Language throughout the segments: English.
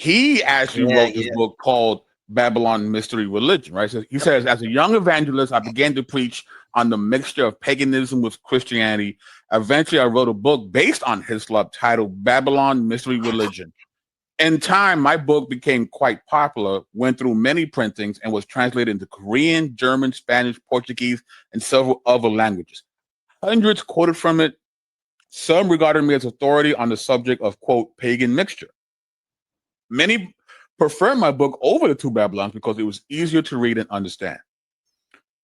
He actually Yeah, wrote this yeah. book called Babylon Mystery Religion, right? So he says, as a young evangelist, I began to preach on the mixture of paganism with Christianity. Eventually, I wrote a book based on Hislop titled Babylon Mystery Religion. In time, my book became quite popular, went through many printings, and was translated into Korean, German, Spanish, Portuguese, and several other languages. Hundreds quoted from it. Some regarded me as authority on the subject of, quote, pagan mixture. Many prefer my book over the two Babylons because it was easier to read and understand.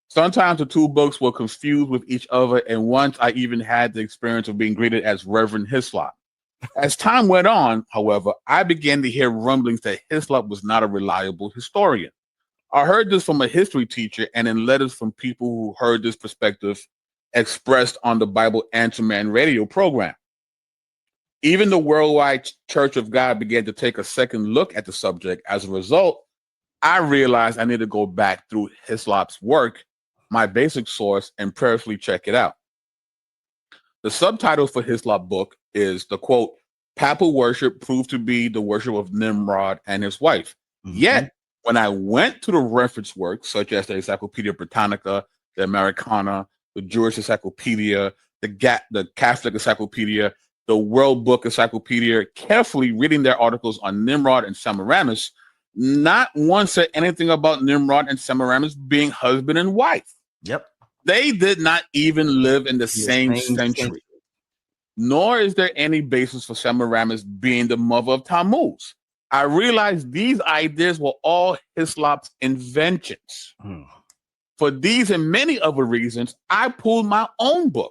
Sometimes the two books were confused with each other, and once I even had the experience of being greeted as Reverend Hislop. As time went on, however, I began to hear rumblings that Hislop was not a reliable historian. I heard this from a history teacher and in letters from people who heard this perspective expressed on the Bible Answer Man radio program. Even the Worldwide Church of God began to take a second look at the subject. As a result, I realized I need to go back through Hislop's work, my basic source, and prayerfully check it out. The subtitle for Hislop book is the quote, Papal worship proved to be the worship of Nimrod and his wife. Yet, when I went to the reference works, such as the Encyclopedia Britannica, the Americana, the Jewish Encyclopedia, the Catholic Encyclopedia, the World Book Encyclopedia, carefully reading their articles on Nimrod and Semiramis, not one said anything about Nimrod and Semiramis being husband and wife. Yep. They did not even live in the The same same century, nor is there any basis for Semiramis being the mother of Tammuz. I realized these ideas were all Hislop's inventions. For these and many other reasons, I pulled my own book,